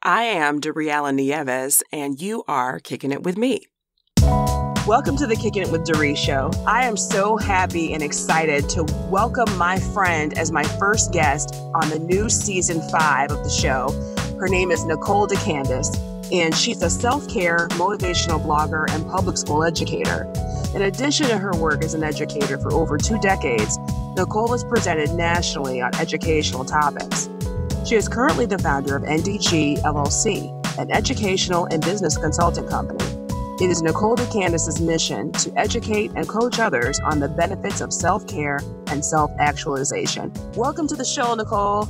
I am Dariella Nieves, and you are Kicking It With Me. Welcome to the Kicking It With Dari show. I am so happy and excited to welcome my friend as my first guest on the new season 5 of the show. Her name is Nicole Decandas, and she's a self-care, motivational blogger and public school educator. In addition to her work as an educator for over 2 decades, Nicole has presented nationally on educational topics. She is currently the founder of NDG LLC, an educational and business consulting company. It is Nicole Decandas' mission to educate and coach others on the benefits of self-care and self-actualization. Welcome to the show, Nicole.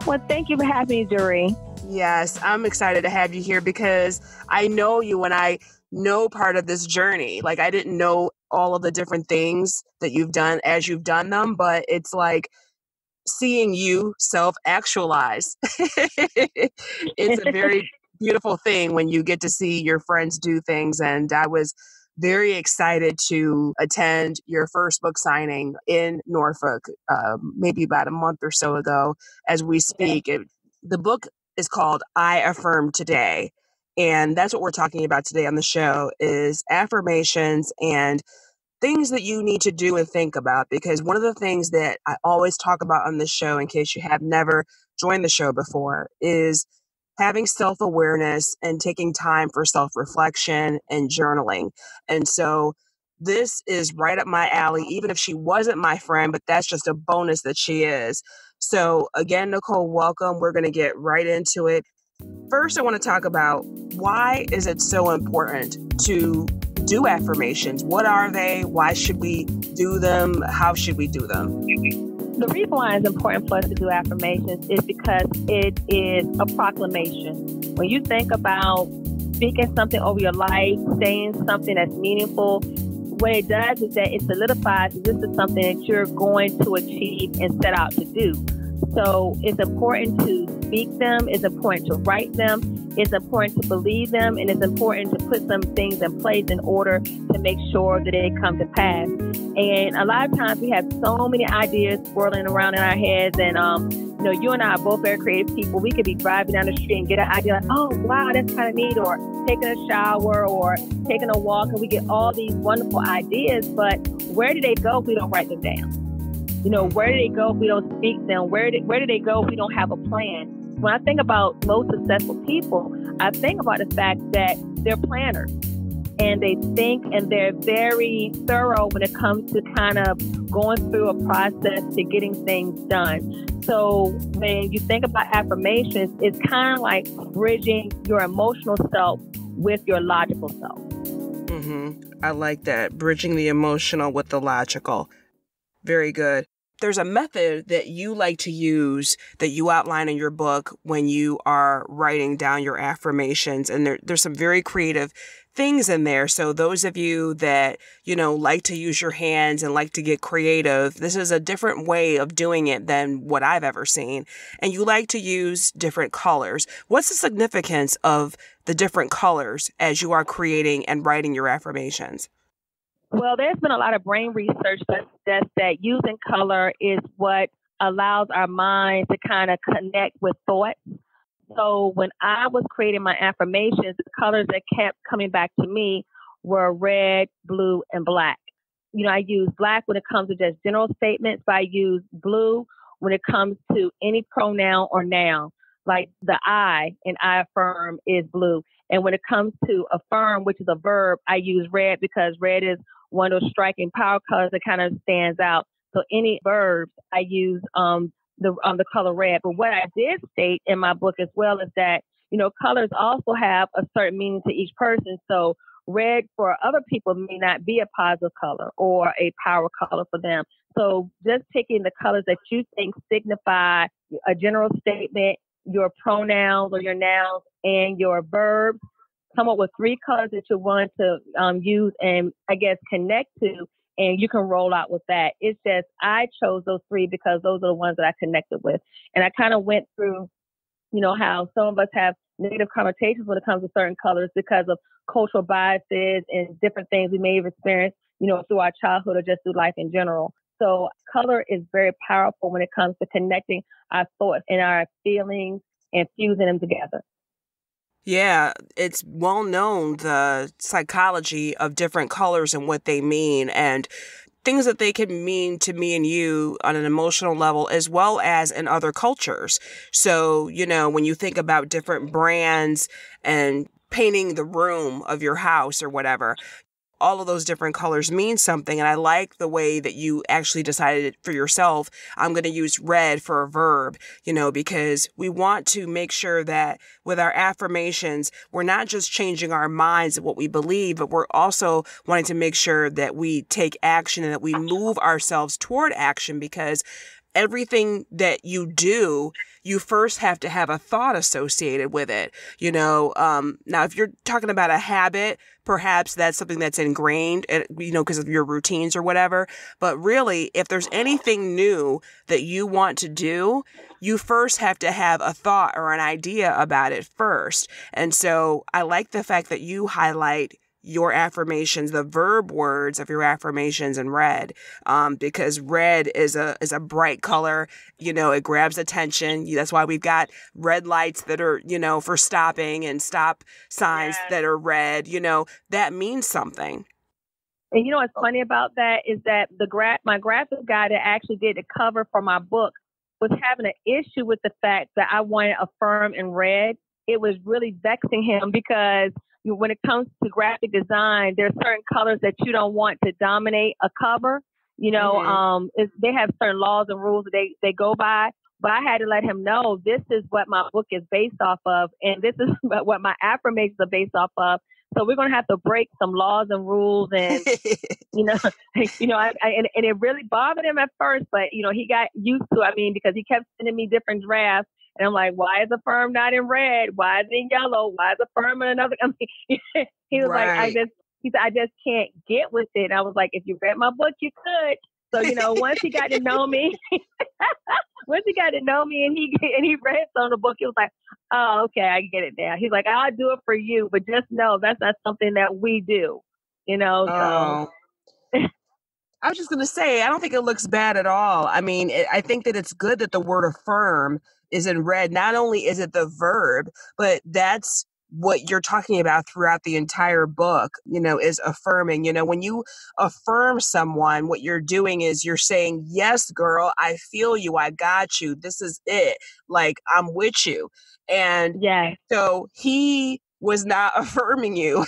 Well, thank you for having me, Dari. Yes, I'm excited to have you here because I know you and I know part of this journey. Like, I didn't know all of the different things that you've done as you've done them, but it's like seeing you self-actualize. It's a very beautiful thing when you get to see your friends do things. And I was very excited to attend your first book signing in Norfolk, maybe about a month or so ago as we speak. The book is called I Affirm Today. And that's what we're talking about today on the show is affirmations and things that you need to do and think about, because one of the things that I always talk about on this show, in case you have never joined the show before, is having self-awareness and taking time for self-reflection and journaling. And so this is right up my alley, even if she wasn't my friend, but that's just a bonus that she is. So again, Nicole, welcome. We're going to get right into it. First, I want to talk about why is it so important to do affirmations? What are they? Why should we do them? How should we do them? The reason why it's important for us to do affirmations is because it is a proclamation. When you think about speaking something over your life, saying something that's meaningful, what it does is that it solidifies that this is something that you're going to achieve and set out to do. So it's important to speak them, it's important to write them, it's important to believe them, and it's important to put some things in place in order to make sure that they come to pass. And a lot of times we have so many ideas swirling around in our heads, and you and I are both very creative people. We could be driving down the street and get an idea like, oh, wow, that's kind of neat, or taking a shower or taking a walk, and we get all these wonderful ideas, but where do they go if we don't write them down? Where do they go if we don't speak them? Where do they go if we don't have a plan? When I think about most successful people, I think about the fact that they're planners and they think and they're very thorough when it comes to kind of going through a process to getting things done. So when you think about affirmations, it's kind of like bridging your emotional self with your logical self. I like that. Bridging the emotional with the logical. Very good. There's a method that you like to use that you outline in your book when you are writing down your affirmations. And there's some very creative things in there. So those of you that, like to use your hands and like to get creative, this is a different way of doing it than what I've ever seen. And you like to use different colors. What's the significance of the different colors as you are creating and writing your affirmations? Well, there's been a lot of brain research that suggests that using color is what allows our minds to kind of connect with thoughts. So when I was creating my affirmations, the colors that kept coming back to me were red, blue, and black. I use black when it comes to just general statements, but I use blue when it comes to any pronoun or noun. Like the I in I affirm is blue. And when it comes to affirm, which is a verb, I use red because red is one of those striking power colors that kind of stands out. So any verbs, I use the color red. But what I did state in my book as well is that, colors also have a certain meaning to each person. So red for other people may not be a positive color or a power color for them. So just picking the colors that you think signify a general statement, your pronouns or your nouns, and your verbs, come up with 3 colors that you want to use and, I guess, connect to, and you can roll out with that. It's just I chose those 3 because those are the ones that I connected with. And I kind of went through, how some of us have negative connotations when it comes to certain colors because of cultural biases and different things we may have experienced, through our childhood or just through life in general. So color is very powerful when it comes to connecting our thoughts and our feelings and fusing them together. Yeah, it's well known the psychology of different colors and what they mean, and things that they can mean to me and you on an emotional level as well as in other cultures. So, when you think about different brands and painting the room of your house or whatever, all of those different colors mean something. And I like the way that you actually decided for yourself, I'm going to use red for a verb, because we want to make sure that with our affirmations, we're not just changing our minds of what we believe, but we're also wanting to make sure that we take action and that we move ourselves toward action, because everything that you do, you first have to have a thought associated with it. Now, if you're talking about a habit, perhaps that's something that's ingrained, because of your routines or whatever. But really, if there's anything new that you want to do, you first have to have a thought or an idea about it first. And so I like the fact that you highlight your affirmations, the verb words of your affirmations in red, because red is a bright color. It grabs attention. That's why we've got red lights that are, for stopping, and stop signs that are red. That means something. And what's funny about that is that my graphic guy that actually did the cover for my book was having an issue with the fact that I wanted Affirm in red. It was really vexing him because when it comes to graphic design, there's certain colors that you don't want to dominate a cover. They have certain laws and rules that they go by. But I had to let him know this is what my book is based off of, and this is what my affirmations are based off of. So we're going to have to break some laws and rules, and and it really bothered him at first, but he got used to. Because he kept sending me different drafts, and I'm like, why is Affirm not in red? Why is it in yellow? Why is Affirm in another? He was like, he said, I just can't get with it. And I was like, if you read my book, you could. So once he got to know me, and he read some of the book, he was like, oh, okay, I get it now. He's like, I'll do it for you, but just know that's not something that we do, Oh. so. I was just going to say, I don't think it looks bad at all. I think that it's good that the word affirm is in red. Not only is it the verb, but that's what you're talking about throughout the entire book, is affirming. When you affirm someone, what you're doing is you're saying, yes, girl, I feel you. I got you. This is it. Like, I'm with you. And so he was not affirming you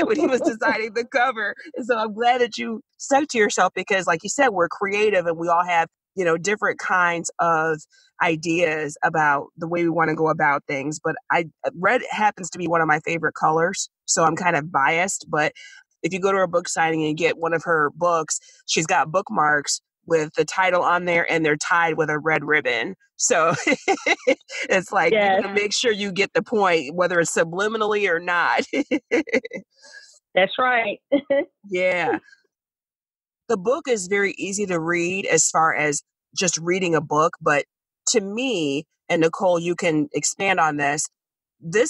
when he was designing the cover. And so I'm glad that you stuck to yourself, because like you said, we're creative and we all have, different kinds of ideas about the way we want to go about things. But red happens to be one of my favorite colors. So I'm kind of biased, but if you go to her book signing and get one of her books, she's got bookmarks with the title on there, and they're tied with a red ribbon. So it's like, you got to make sure you get the point, whether it's subliminally or not. That's right. Yeah. The book is very easy to read as far as just reading a book. But to me, and Nicole, you can expand on this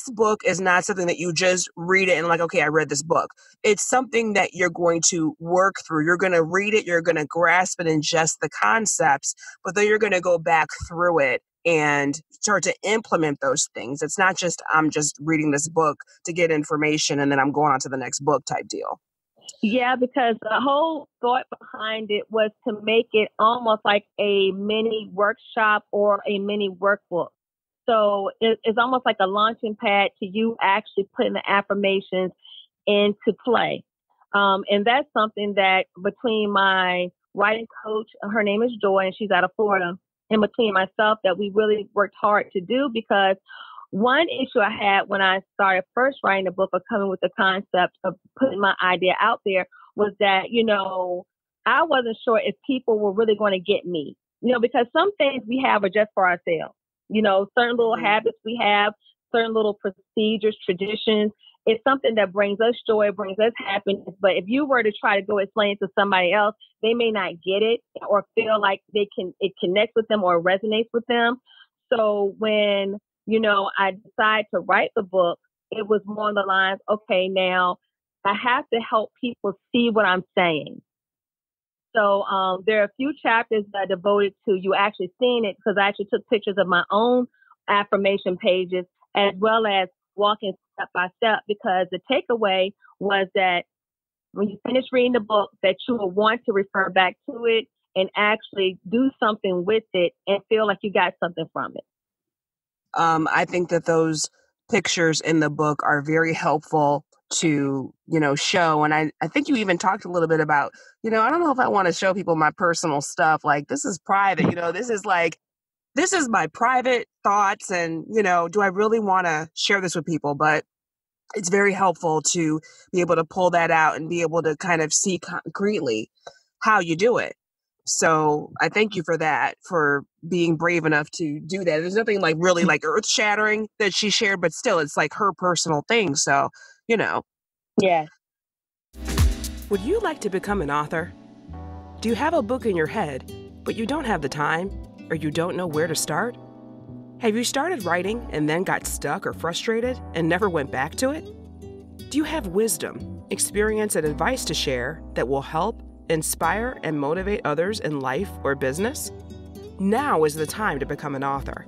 book is not something that you just read it and like, okay, I read this book. It's something that you're going to work through. You're going to read it, you're going to grasp and ingest the concepts, but then you're going to go back through it and start to implement those things. It's not just, I'm just reading this book to get information and then I'm going on to the next book type deal. Yeah, because the whole thought behind it was to make it almost like a mini workshop or a mini workbook. So it's almost like a launching pad to you actually putting the affirmations into play. And that's something that between my writing coach, her name is Joy, and she's out of Florida, and between myself that we really worked hard to do, because one issue I had when I started first writing the book or coming with the concept of putting my idea out there was that, I wasn't sure if people were really going to get me, because some things we have are just for ourselves, certain little habits we have, certain little procedures, traditions. It's something that brings us joy, brings us happiness. But if you were to try to go explain it to somebody else, they may not get it or feel like it connects with them or resonates with them. So when I decided to write the book, it was more on the lines, okay, now I have to help people see what I'm saying. So there are a few chapters that I devoted to you actually seeing it, because I actually took pictures of my own affirmation pages as well as walking step by step, because the takeaway was that when you finish reading the book, that you will want to refer back to it and actually do something with it and feel like you got something from it. I think that those pictures in the book are very helpful to, show. And I think you even talked a little bit about, I don't know if I want to show people my personal stuff. Like, this is private, this is my private thoughts. And, do I really want to share this with people? But it's very helpful to be able to pull that out and be able to kind of see concretely how you do it. So I thank you for that, for being brave enough to do that. There's nothing like really like earth shattering that she shared, but still it's like her personal thing. So, Yeah. Would you like to become an author? Do you have a book in your head, but you don't have the time, or you don't know where to start? Have you started writing and then got stuck or frustrated and never went back to it? Do you have wisdom, experience, and advice to share that will help, inspire, and motivate others in life or business? Now is the time to become an author.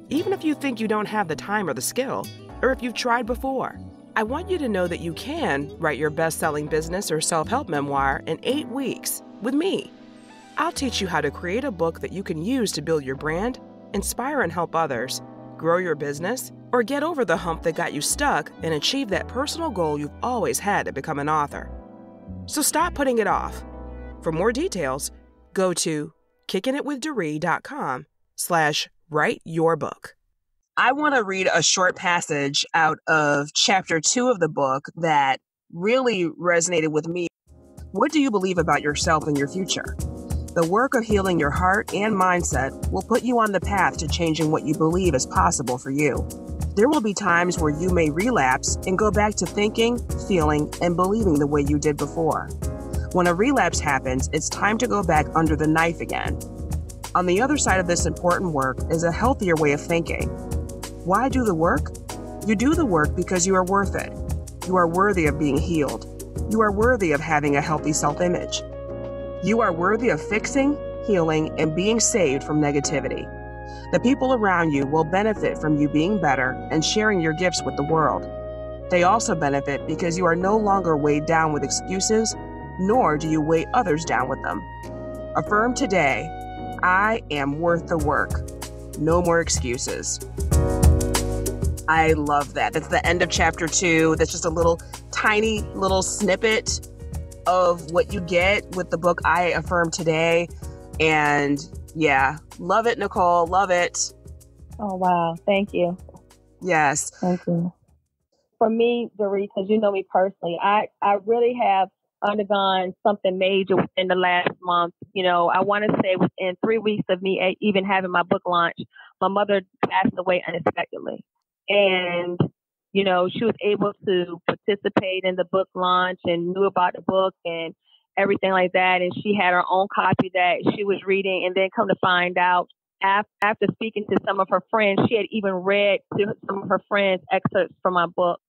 Even if you think you don't have the time or the skill, or if you've tried before, I want you to know that you can write your best-selling business or self-help memoir in 8 weeks with me. I'll teach you how to create a book that you can use to build your brand, inspire and help others, grow your business, or get over the hump that got you stuck and achieve that personal goal you've always had to become an author. So stop putting it off. For more details, go to kickingitwithDoree.com/write-your-book. I want to read a short passage out of chapter 2 of the book that really resonated with me. What do you believe about yourself and your future? The work of healing your heart and mindset will put you on the path to changing what you believe is possible for you. There will be times where you may relapse and go back to thinking, feeling, and believing the way you did before. When a relapse happens, it's time to go back under the knife again. On the other side of this important work is a healthier way of thinking. Why do the work? You do the work because you are worth it. You are worthy of being healed. You are worthy of having a healthy self-image. You are worthy of fixing, healing, and being saved from negativity. The people around you will benefit from you being better and sharing your gifts with the world. They also benefit because you are no longer weighed down with excuses, nor do you weigh others down with them. Affirm today, I am worth the work. No more excuses. I love that. That's the end of chapter 2. That's just a tiny little snippet of what you get with the book I Affirm Today. And yeah, love it, Nicole. Love it. Oh, wow. Thank you. Yes. Thank you. For me, Doree, because you know me personally, I really have undergone something major within the last month. I want to say within 3 weeks of me even having my book launch, my mother passed away unexpectedly. And, she was able to participate in the book launch and knew about the book and everything like that. And she had her own copy that she was reading, and then come to find out after speaking to some of her friends, she had even read to some of her friends excerpts from my book.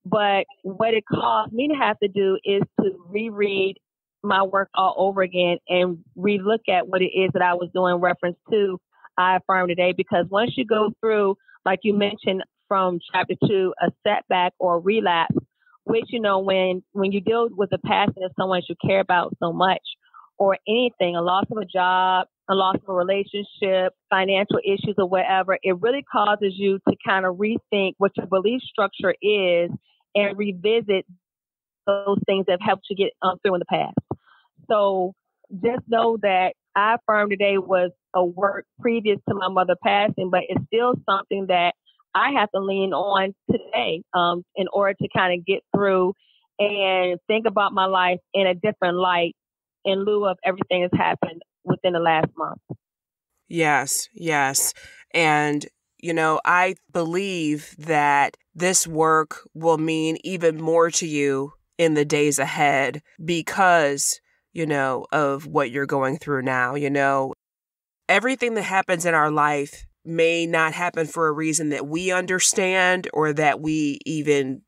But what it caused me to have to do is to reread my work all over again and relook at what it is that I was doing reference to I Affirm Today. Because once you go through, like you mentioned from chapter 2, a setback or a relapse, which, when you deal with the passing of someone you care about so much, or anything, a loss of a job, a loss of a relationship, financial issues or whatever, it really causes you to kind of rethink what your belief structure is and revisit those things that have helped you get through in the past. So just know that I Affirm Today was a work previous to my mother passing, but it's still something that I have to lean on today in order to kind of get through and think about my life in a different light in lieu of everything that's happened within the last month. Yes, yes. And, I believe that this work will mean even more to you in the days ahead because, of what you're going through now. Everything that happens in our life may not happen for a reason that we understand or that we even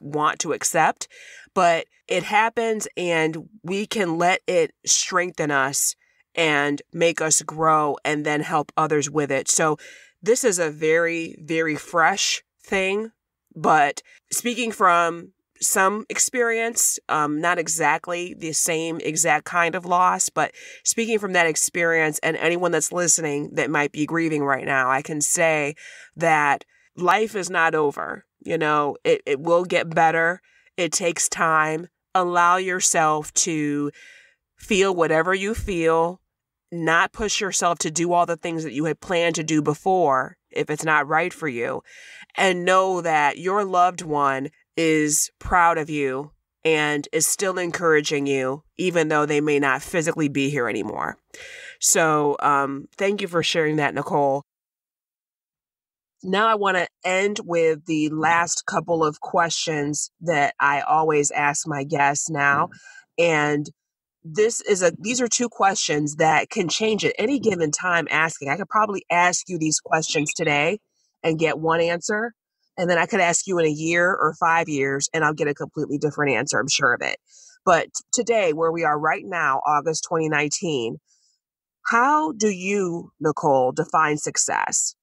want to accept, but it happens and we can let it strengthen us and make us grow and then help others with it. So this is a very, very fresh thing But speaking from some experience, not exactly the same exact kind of loss, but speaking from that experience and anyone that's listening that might be grieving right now, I can say that life is not over. It will get better. It takes time. Allow yourself to feel whatever you feel, not push yourself to do all the things that you had planned to do before if it's not right for you, and know that your loved one is proud of you and is still encouraging you, even though they may not physically be here anymore. So thank you for sharing that, Nicole. Now I want to end with the last couple of questions that I always ask my guests now. And these are two questions that can change at any given time asking. I could probably ask you these questions today and get one answer. And then I could ask you in a year or 5 years and I'll get a completely different answer. I'm sure of it. But today, where we are right now, August 2019, how do you, Nicole, define success?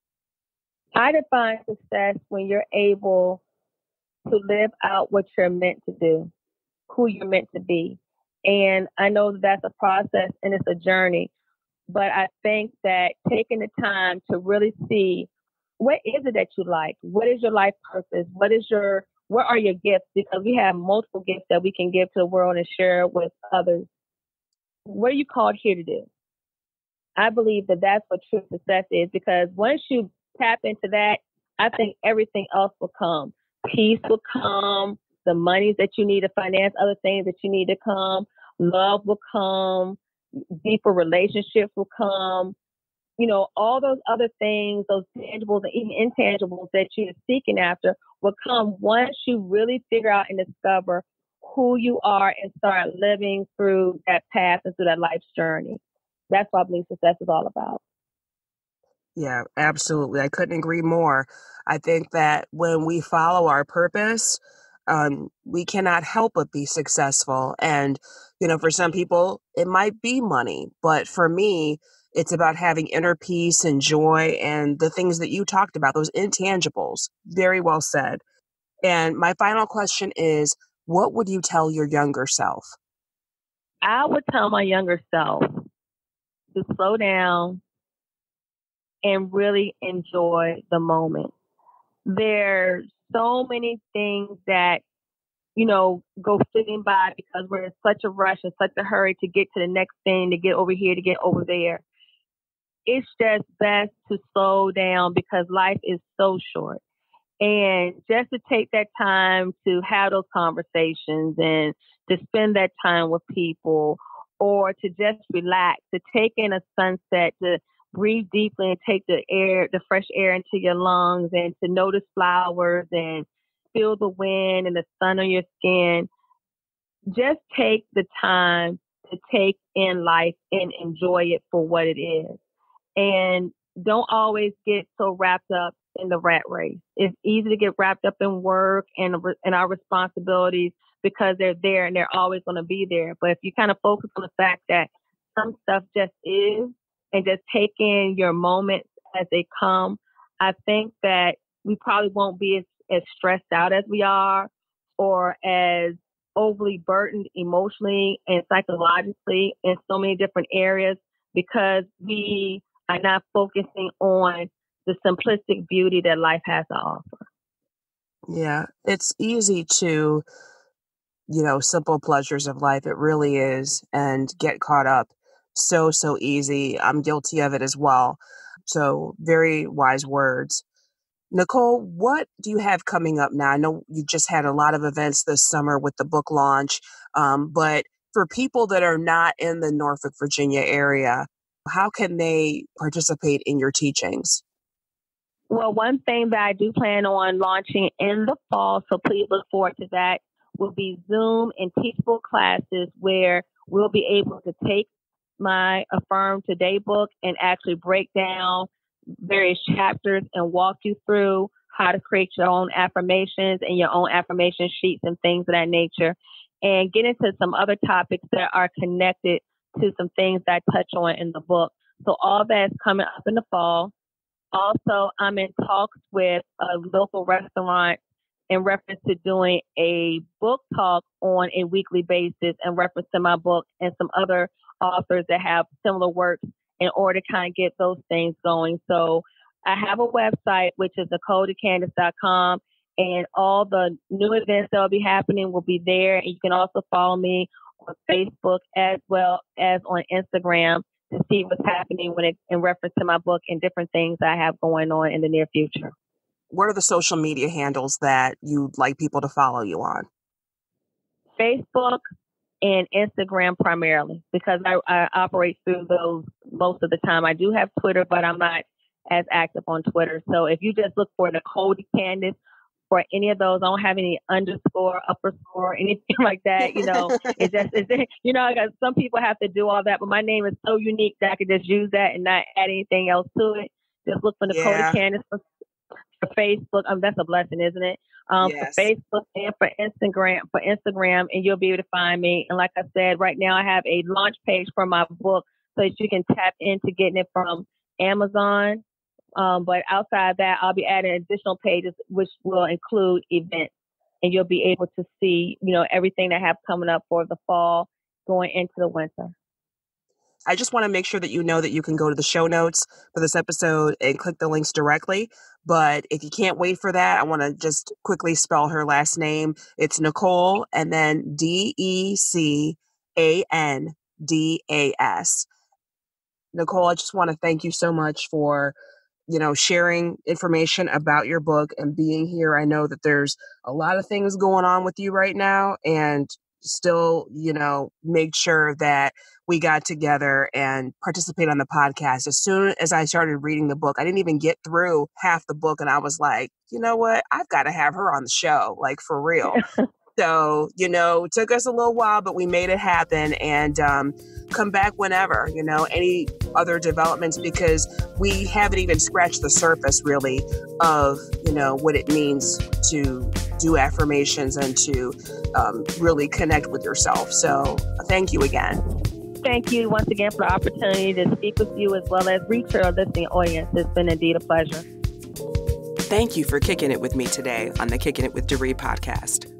I define success when you're able to live out what you're meant to do, who you're meant to be. And I know that that's a process and it's a journey, but I think that taking the time to really see what is it that you like? What is your life purpose? What are your gifts? Because we have multiple gifts that we can give to the world and share with others. What are you called here to do? I believe that that's what true success is, because once you tap into that, I think everything else will come. Peace will come, the monies that you need to finance other things that you need to come, love will come, deeper relationships will come, all those other things, those tangibles and even intangibles that you're seeking after will come once you really figure out and discover who you are and start living through that path and through that life's journey. That's what I believe success is all about. Yeah, absolutely. I couldn't agree more. I think that when we follow our purpose, we cannot help but be successful. And, for some people, it might be money. But for me, it's about having inner peace and joy and the things that you talked about, those intangibles. Very well said. And my final question is, what would you tell your younger self? I would tell my younger self to slow down and really enjoy the moment. There's so many things that, go flitting by because we're in such a rush and such a hurry to get to the next thing, to get over here, to get over there. It's just best to slow down because life is so short. And just to take that time to have those conversations and to spend that time with people, or to just relax, to take in a sunset, to breathe deeply and take the fresh air into your lungs, and to notice flowers and feel the wind and the sun on your skin. Just take the time to take in life and enjoy it for what it is. And don't always get so wrapped up in the rat race. It's easy to get wrapped up in work and our responsibilities because they're there and they're always going to be there. But if you kind of focus on the fact that some stuff just is, and just take in your moments as they come, I think that we probably won't be as stressed out as we are, or as overly burdened emotionally and psychologically in so many different areas, because we are not focusing on the simplistic beauty that life has to offer. Yeah, it's easy to, simple pleasures of life. It really is. And get caught up. So, so easy. I'm guilty of it as well. So, very wise words. Nicole, what do you have coming up now? I know you just had a lot of events this summer with the book launch, but for people that are not in the Norfolk, Virginia area, how can they participate in your teachings? Well, one thing that I do plan on launching in the fall, so please look forward to that, will be Zoom and teachable classes where we'll be able to take my Affirm Today book and actually break down various chapters and walk you through how to create your own affirmations and your own affirmation sheets and things of that nature, and get into some other topics that are connected to some things that I touch on in the book. So all that's coming up in the fall. Also, I'm in talks with a local restaurant in reference to doing a book talk on a weekly basis in reference to my book and some other authors that have similar works in order to kind of get those things going. So I have a website, which is NicoleDecandas.com, and all the new events that will be happening will be there. And you can also follow me on Facebook as well as on Instagram to see what's happening in reference to my book and different things I have going on in the near future. What are the social media handles that you'd like people to follow you on? Facebook and Instagram primarily, because I operate through those most of the time. I do have Twitter, but I'm not as active on Twitter. So if you just look for Nicole Decandas for any of those, I don't have any underscore, upper score, anything like that. Some people have to do all that, but my name is so unique that I could just use that and not add anything else to it. Just look for Nicole Decandas for Facebook. That's a blessing, isn't it? Yes. For Facebook and for Instagram, and you'll be able to find me. And like I said, right now I have a launch page for my book so that you can tap into getting it from Amazon. But outside of that, I'll be adding additional pages, which will include events, and you'll be able to see, everything that I have coming up for the fall going into the winter. I just want to make sure that you know that you can go to the show notes for this episode and click the links directly. But if you can't wait for that, I want to just quickly spell her last name. It's Nicole and then Decandas. Nicole, I just want to thank you so much for sharing information about your book and being here. I know that there's a lot of things going on with you right now, and still, make sure that we got together and participate on the podcast. As soon as I started reading the book, I didn't even get through half the book, and I was like, you know what? I've got to have her on the show, like for real. So, it took us a little while, but we made it happen, and come back whenever, any other developments, because we haven't even scratched the surface really of, what it means to do affirmations and to really connect with yourself. So thank you again. Thank you once again for the opportunity to speak with you as well as reach your listening audience. It's been indeed a pleasure. Thank you for kicking it with me today on the Kicking It with Doree podcast.